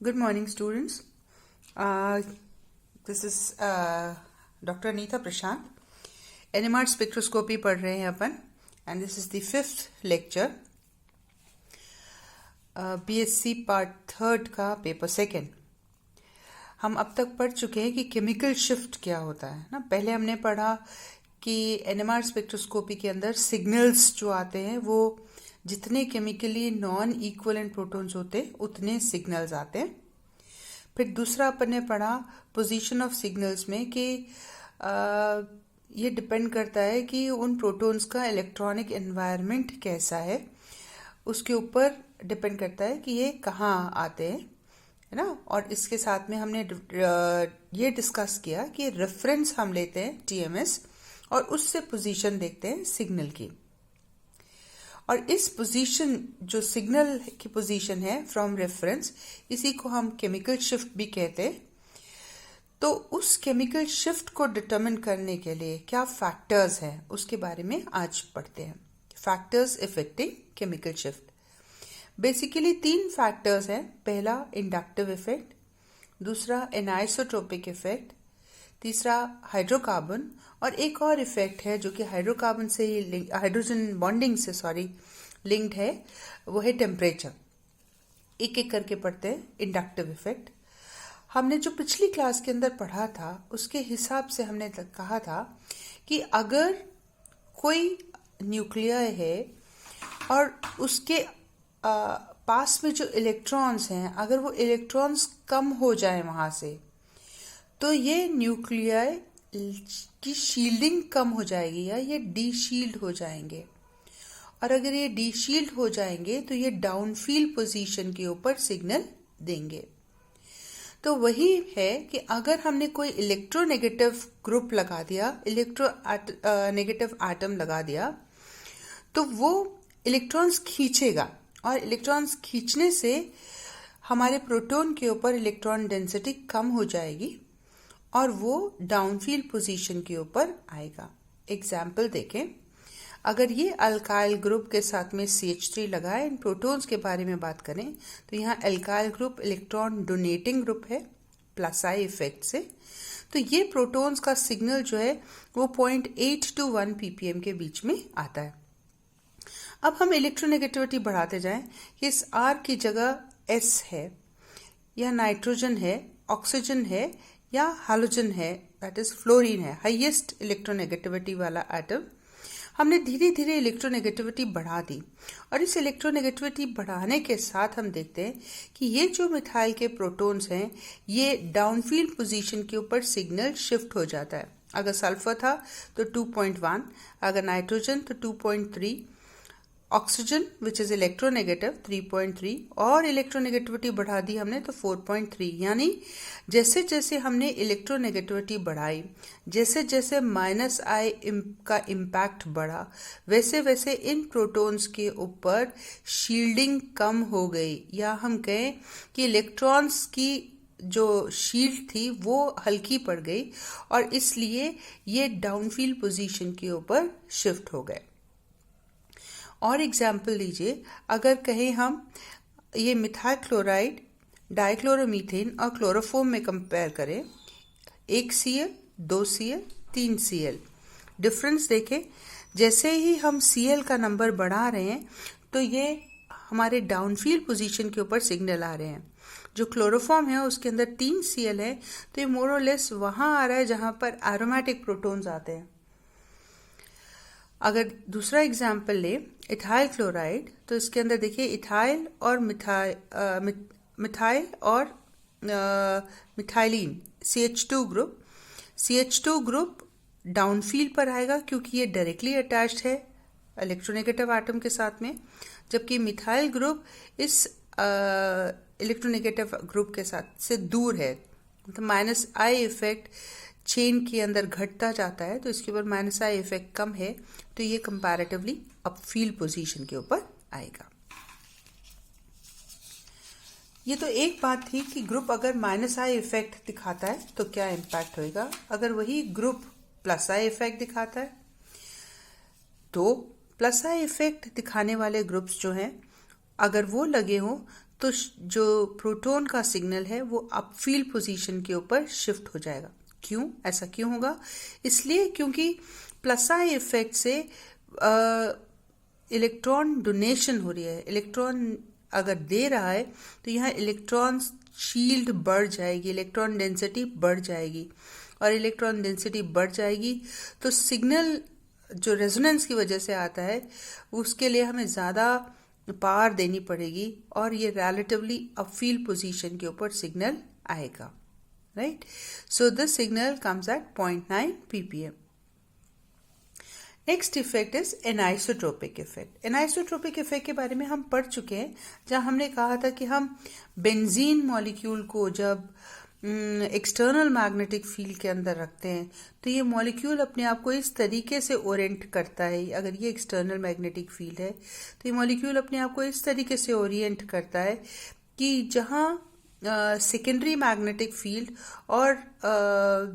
Good morning, students. This is Dr. Anita Prashant. NMR spectroscopy पढ़ रहे हैं अपन, and this is the 5th lecture. BSc Part 3rd का paper 2nd. हम अब तक पढ़ चुके हैं कि केमिकल शिफ्ट क्या होता है ना. पहले हमने पढ़ा कि NMR स्पेक्ट्रोस्कोपी के अंदर सिग्नल्स जो आते हैं वो जितने केमिकली नॉन इक्विवेलेंट प्रोटॉन्स होते हैं उतने सिग्नल्स आते हैं. फिर दूसरा अपन ने पढ़ा पोजीशन ऑफ सिग्नल्स में कि ये डिपेंड करता है कि उन प्रोटॉन्स का इलेक्ट्रॉनिक एनवायरनमेंट कैसा है, उसके ऊपर डिपेंड करता है कि ये कहाँ आते हैं, है ना. और इसके साथ में हमने ये डिस्कस किया कि रेफरेंस हम लेते हैं TMS और उससे पोजीशन देखते हैं सिग्नल की. और इस पोजीशन जो सिग्नल की पोजीशन है फ्रॉम रेफरेंस, इसी को हम केमिकल शिफ्ट भी कहते हैं. तो उस केमिकल शिफ्ट को डिटरमिन करने के लिए क्या फैक्टर्स हैं उसके बारे में आज पढ़ते हैं. Factors affecting chemical shift. Basically 3 factors हैं. पहला इंडक्टिव इफेक्ट, दूसरा एनाइसोट्रोपिक इफेक्ट, तीसरा हाइड्रोकार्बन, और एक और इफेक्ट है जो कि हाइड्रोकार्बन से ही हाइड्रोजन बॉन्डिंग से लिंक्ड है, वो है टेम्परेचर. एक एक करके पढ़ते हैं. इंडक्टिव इफेक्ट हमने जो पिछली क्लास के अंदर पढ़ा था उसके हिसाब से हमने कहा था कि अगर कोई न्यूक्लियर है और उसके पास में जो इलेक्ट्रॉन्स हैं, अगर वो इलेक्ट्रॉन्स कम हो जाए वहाँ से, तो ये न्यूक्लियर की शील्डिंग कम हो जाएगी या ये डीशील्ड हो जाएंगे. और अगर ये डीशील्ड हो जाएंगे तो ये डाउनफील्ड पोजीशन के ऊपर सिग्नल देंगे. तो वही है कि अगर हमने कोई इलेक्ट्रोनेगेटिव ग्रुप लगा दिया, नेगेटिव एटम लगा दिया, तो वो इलेक्ट्रॉन्स खींचेगा और इलेक्ट्रॉन्स खींचने से हमारे प्रोटॉन के ऊपर इलेक्ट्रॉन डेंसिटी कम हो जाएगी और वो डाउनफील्ड पोजीशन के ऊपर आएगा. एग्जाम्पल देखें. अगर ये अल्काइल ग्रुप के साथ में CH3 लगाए, इन प्रोटॉन्स के बारे में बात करें तो यहाँ alkyl group electron donating group है प्लस आई इफेक्ट से. तो ये प्रोटॉन्स का सिग्नल जो है वो 0.8 to 1 ppm के बीच में आता है. अब हम इलेक्ट्रोनेगेटिविटी बढ़ाते जाएं कि इस R की जगह S है या नाइट्रोजन है, ऑक्सीजन है या हाइड्रोजन है, दैट इज फ्लोरीन है, हाईएस्ट इलेक्ट्रोनेगेटिविटी वाला एटम. हमने धीरे धीरे इलेक्ट्रोनेगेटिविटी बढ़ा दी और इस इलेक्ट्रोनेगेटिविटी बढ़ाने के साथ हम देखते हैं कि ये जो मिथाइल के प्रोटॉन्स हैं ये डाउनफील्ड पोजीशन के ऊपर सिग्नल शिफ्ट हो जाता है. अगर सल्फर था तो 2.1, अगर नाइट्रोजन तो 2.3, ऑक्सीजन विच इज इलेक्ट्रोनेगेटिव 3.3, और इलेक्ट्रोनेगेटिविटी बढ़ा दी हमने तो 4.3. यानी जैसे जैसे हमने इलेक्ट्रोनेगेटिविटी बढ़ाई, जैसे जैसे -I का इम्पैक्ट बढ़ा, वैसे वैसे इन प्रोटॉन्स के ऊपर शील्डिंग कम हो गई, या हम कहें कि इलेक्ट्रॉन्स की जो शील्ड थी वो हल्की पड़ गई और इसलिए ये डाउनफील्ड पोजीशन के ऊपर शिफ्ट हो गए. और एग्जाम्पल लीजिए. अगर कहें हम ये मिथाइल क्लोराइड, डाइक्लोरोमीथेन और क्लोरोफॉर्म में कंपेयर करें, 1 Cl, 2 Cl, 3 Cl, डिफरेंस देखें. जैसे ही हम Cl का नंबर बढ़ा रहे हैं तो ये हमारे डाउनफील्ड पोजीशन के ऊपर सिग्नल आ रहे हैं. जो क्लोरोफॉर्म है उसके अंदर 3 Cl है, तो ये मोर और लेस वहाँ आ रहा है जहाँ पर एरोमेटिक प्रोटॉन्स आते हैं. अगर दूसरा एग्जाम्पल ले इथाइल क्लोराइड, तो इसके अंदर देखिए इथाइल और मिथाइल और मिथाइलिन CH2 ग्रुप डाउनफील्ड पर आएगा क्योंकि ये डायरेक्टली अटैच्ड है इलेक्ट्रोनेगेटिव एटम के साथ में, जबकि मिथाइल ग्रुप इस इलेक्ट्रोनेगेटिव ग्रुप के साथ से दूर है. मतलब -I इफेक्ट चेन के अंदर घटता जाता है, तो इसके ऊपर -I इफेक्ट कम है, तो ये कंपैरेटिवली अपफील्ड पोजीशन के ऊपर आएगा. ये तो एक बात थी कि ग्रुप अगर -I इफेक्ट दिखाता है तो क्या इम्पैक्ट होएगा. अगर वही ग्रुप +I इफेक्ट दिखाता है तो +I इफेक्ट दिखाने वाले ग्रुप्स जो हैं अगर वो लगे हों तो जो प्रोटॉन का सिग्नल है वो अपफील्ड पोजीशन के ऊपर शिफ्ट हो जाएगा। क्यों, ऐसा क्यों होगा? इसलिए क्योंकि प्लस आई इफेक्ट से इलेक्ट्रॉन डोनेशन हो रही है। इलेक्ट्रॉन अगर दे रहा है तो यहाँ इलेक्ट्रॉन शील्ड बढ़ जाएगी, इलेक्ट्रॉन डेंसिटी बढ़ जाएगी, और इलेक्ट्रॉन डेंसिटी बढ़ जाएगी तो सिग्नल जो रेजोनेंस की वजह से आता है उसके लिए हमें ज़्यादा पावर देनी पड़ेगी, और ये रिलेटिवली अपफील्ड पोजीशन के ऊपर सिग्नल आएगा, right? So this signal comes at 0.9 ppm. Next effect is anisotropic effect. Anisotropic effect के बारे में हम पढ़ चुके हैं, जहां हमने कहा था कि हम बेंजीन मॉलिक्यूल को जब एक्सटर्नल मैग्नेटिक फील्ड के अंदर रखते हैं तो ये मॉलिक्यूल अपने आप को इस तरीके से ओरिएंट करता है। अगर ये एक्सटर्नल मैग्नेटिक फील्ड है तो ये मॉलिक्यूल अपने आप को इस तरीके से ओरिएंट करता है कि जहाँ सेकेंडरी मैग्नेटिक फील्ड और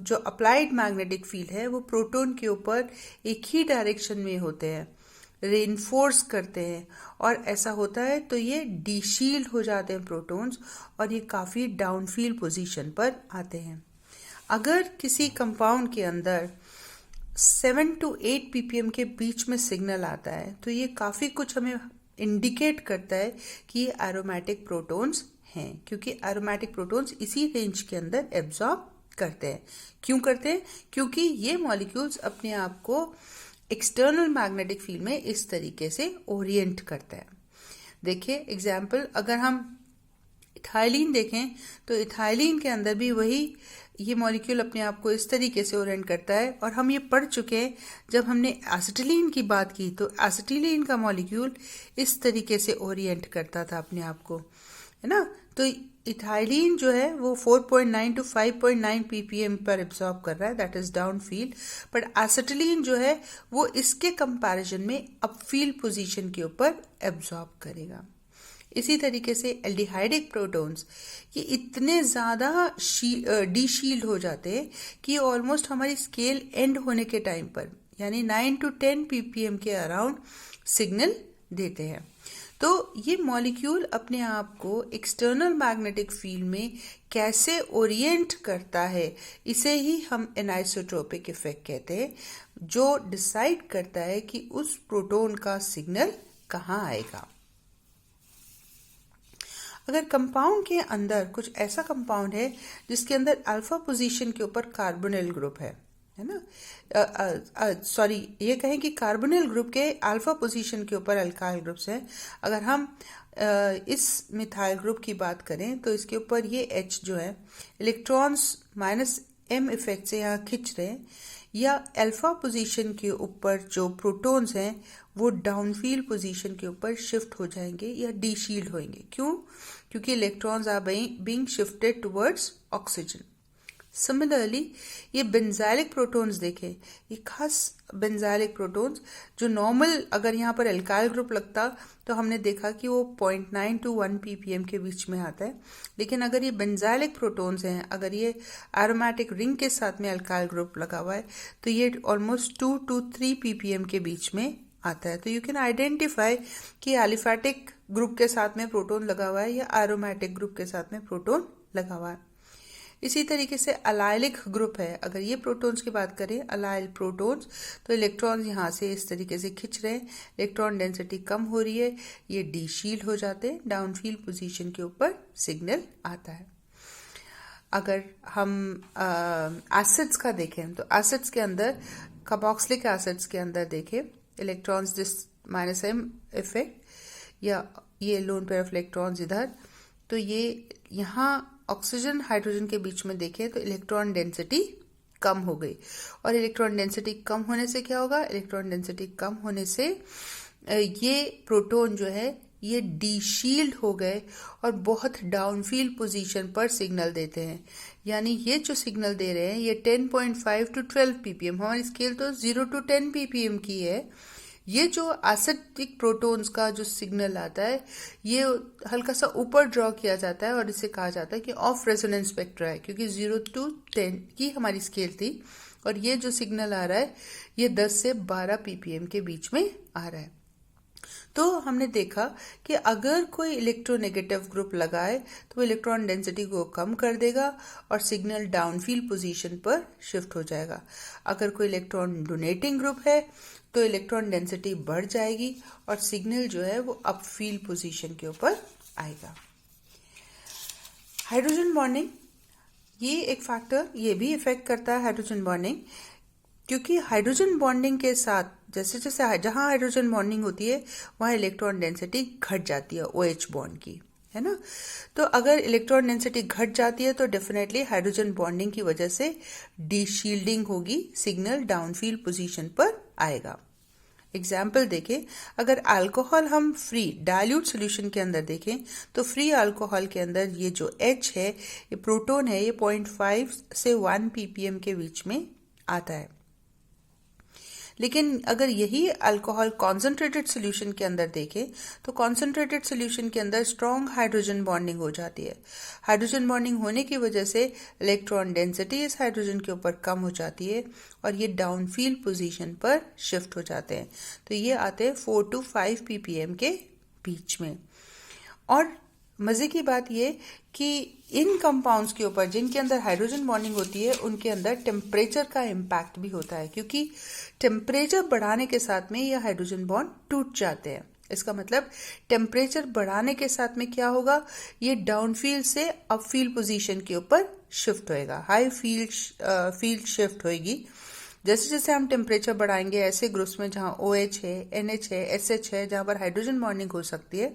जो अप्लाइड मैग्नेटिक फील्ड है वो प्रोटॉन के ऊपर एक ही डायरेक्शन में होते हैं, रेनफोर्स करते हैं, और ऐसा होता है तो ये डीशील्ड हो जाते हैं प्रोटॉन्स, और ये काफ़ी डाउनफील्ड पोजीशन पर आते हैं। अगर किसी कंपाउंड के अंदर 7 to 8 ppm के बीच में सिग्नल आता है तो ये काफ़ी कुछ हमें इंडिकेट करता है कि ये एरोमेटिक प्रोटॉन्स हैं, क्योंकि एरोमेटिक प्रोटॉन्स इसी रेंज के अंदर एब्जॉर्ब करते हैं। क्यों करते हैं? क्योंकि ये मॉलिक्यूल्स अपने आप को एक्सटर्नल मैग्नेटिक फील्ड में इस तरीके से ओरिएंट करता है। देखिए एग्जाम्पल, अगर हम इथाइलिन देखें तो इथाइलिन के अंदर भी वही ये मॉलिक्यूल अपने आप को इस तरीके से ओरिएंट करता है, और हम ये पढ़ चुके हैं जब हमने एसिटिलीन की बात की तो एसिटिलीन का मॉलिक्यूल इस तरीके से ओरिएंट करता था अपने आप को, है ना? तो इथाइलिन जो है वो 4.9 to 5.9 ppm पर एब्जॉर्ब कर रहा है, that is down field, but acetylene जो है वो इसके कंपैरिजन में अपफील्ड पोजीशन के ऊपर एब्जॉर्ब करेगा। इसी तरीके से एल्डिहाइडिक प्रोटॉन्स ये इतने ज़्यादा डीशील्ड हो जाते हैं कि ऑलमोस्ट हमारी स्केल एंड होने के टाइम पर यानी 9 to 10 ppm के अराउंड सिग्नल देते हैं। तो ये मॉलिक्यूल अपने आप को एक्सटर्नल मैग्नेटिक फील्ड में कैसे ओरिएंट करता है, इसे ही हम एनाइसोट्रोपिक इफेक्ट कहते हैं, जो डिसाइड करता है कि उस प्रोटॉन का सिग्नल कहाँ आएगा। अगर कंपाउंड के अंदर कुछ ऐसा कंपाउंड है जिसके अंदर अल्फा पोजीशन के ऊपर कार्बोनिल ग्रुप है ना, सॉरी ये कहें कि कार्बोनिल ग्रुप के अल्फा पोजीशन के ऊपर अल्काइल ग्रुप्स हैं। अगर हम इस मिथाइल ग्रुप की बात करें तो इसके ऊपर ये H जो है इलेक्ट्रॉन्स -m इफेक्ट से यहाँ खिंच रहे हैं, या अल्फा पोजीशन के ऊपर जो प्रोटॉन्स हैं वो डाउनफील्ड पोजीशन के ऊपर शिफ्ट हो जाएंगे या डीशील्ड होंगे। क्यों? क्योंकि electrons are being shifted towards oxygen. Similarly ये बेंजाइलिक प्रोटॉन्स देखें, ये खास बेंजाइलिक प्रोटॉन्स जो नॉर्मल अगर यहाँ पर अल्काइल ग्रुप लगता तो हमने देखा कि वो 0.9 to 1 ppm के बीच में आता है, लेकिन अगर ये बेंजाइलिक प्रोटॉन्स हैं, अगर ये एरोमेटिक रिंग के साथ में अल्काइल ग्रुप लगा हुआ है तो ये ऑलमोस्ट 2 to 3 ppm के बीच में आता है। तो यू कैन आइडेंटिफाई कि एलिफेटिक ग्रुप के साथ में प्रोटॉन लगा हुआ है या एरोमेटिक ग्रुप के साथ में प्रोटॉन लगा हुआ है। इसी तरीके से अलाइलिक ग्रुप है, अगर ये प्रोटॉन्स की बात करें, अलाइल प्रोटॉन्स, तो इलेक्ट्रॉन्स यहाँ से इस तरीके से खिंच रहे हैं, इलेक्ट्रॉन डेंसिटी कम हो रही है, ये डीशील्ड हो जाते हैं, डाउनफील्ड पोजीशन के ऊपर सिग्नल आता है। अगर हम एसिड्स का देखें तो एसिड्स के अंदर कार्बोक्सिलिक एसिड्स के अंदर देखें इलेक्ट्रॉन्स दिस -m इफेक्ट, या ये लोन पेयर ऑफ इलेक्ट्रॉन्स इधर, तो ये यहाँ ऑक्सीजन हाइड्रोजन के बीच में देखें तो इलेक्ट्रॉन डेंसिटी कम हो गई, और इलेक्ट्रॉन डेंसिटी कम होने से क्या होगा? इलेक्ट्रॉन डेंसिटी कम होने से ये प्रोटॉन जो है ये डीशील्ड हो गए और बहुत डाउनफील्ड पोजीशन पर सिग्नल देते हैं। यानी ये जो सिग्नल दे रहे हैं ये 10.5 to 12 ppm, हमारी स्केल तो 0 to 10 ppm की है। ये जो एसिडिक प्रोटॉन्स का जो सिग्नल आता है ये हल्का सा ऊपर ड्रॉ किया जाता है और इसे कहा जाता है कि ऑफ रेजोनेंस स्पेक्ट्रा है, क्योंकि 0 to 10 की हमारी स्केल थी, और ये जो सिग्नल आ रहा है ये 10 से 12 ppm के बीच में आ रहा है। तो हमने देखा कि अगर कोई इलेक्ट्रोनेगेटिव ग्रुप लगाए तो वो इलेक्ट्रॉन डेंसिटी को कम कर देगा और सिग्नल डाउनफील्ड पोजीशन पर शिफ्ट हो जाएगा। अगर कोई इलेक्ट्रॉन डोनेटिंग ग्रुप है तो इलेक्ट्रॉन डेंसिटी बढ़ जाएगी और सिग्नल जो है वो अपफील्ड पोजीशन के ऊपर आएगा। हाइड्रोजन बॉन्डिंग, ये एक फैक्टर ये भी इफेक्ट करता है हाइड्रोजन बॉन्डिंग, क्योंकि हाइड्रोजन बॉन्डिंग के साथ जैसे जैसे जहां हाइड्रोजन बॉन्डिंग होती है वहां इलेक्ट्रॉन डेंसिटी घट जाती है OH बॉन्ड की, है ना। तो अगर इलेक्ट्रॉन डेंसिटी घट जाती है तो डेफिनेटली हाइड्रोजन बॉन्डिंग की वजह से डीशील्डिंग होगी, सिग्नल डाउनफील्ड पोजीशन पर आएगा। एग्जाम्पल देखें, अगर अल्कोहल हम फ्री डाइल्यूट सोल्यूशन के अंदर देखें तो फ्री अल्कोहल के अंदर ये जो H है, ये प्रोटॉन है, ये 0.5 से 1 ppm के बीच में आता है। लेकिन अगर यही अल्कोहल कॉन्सेंट्रेटेड सोल्यूशन के अंदर देखें तो कॉन्सेंट्रेटेड सोल्यूशन के अंदर स्ट्रॉन्ग हाइड्रोजन बॉन्डिंग हो जाती है। हाइड्रोजन बॉन्डिंग होने की वजह से इलेक्ट्रॉन डेंसिटी इस हाइड्रोजन के ऊपर कम हो जाती है और ये डाउनफील्ड पोजीशन पर शिफ्ट हो जाते हैं। तो ये आते हैं 4 to 5 ppm के बीच में। और मजे की बात ये कि इन कंपाउंड्स के ऊपर जिनके अंदर हाइड्रोजन बॉन्डिंग होती है उनके अंदर टेम्परेचर का इम्पैक्ट भी होता है, क्योंकि टेम्परेचर बढ़ाने के साथ में ये हाइड्रोजन बॉन्ड टूट जाते हैं। इसका मतलब टेम्परेचर बढ़ाने के साथ में क्या होगा, ये डाउनफील्ड से अपफील्ड पोजीशन के ऊपर शिफ्ट होएगा, हाई फील्ड शिफ्ट होएगी। जैसे जैसे हम टेम्परेचर बढ़ाएंगे ऐसे ग्रुप्स में जहां OH है, NH है, SH है, जहां पर हाइड्रोजन बॉन्डिंग हो सकती है,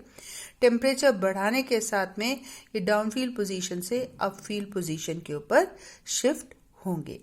टेम्परेचर बढ़ाने के साथ में ये डाउनफील्ड पोजीशन से अपफील्ड पोजीशन के ऊपर शिफ्ट होंगे।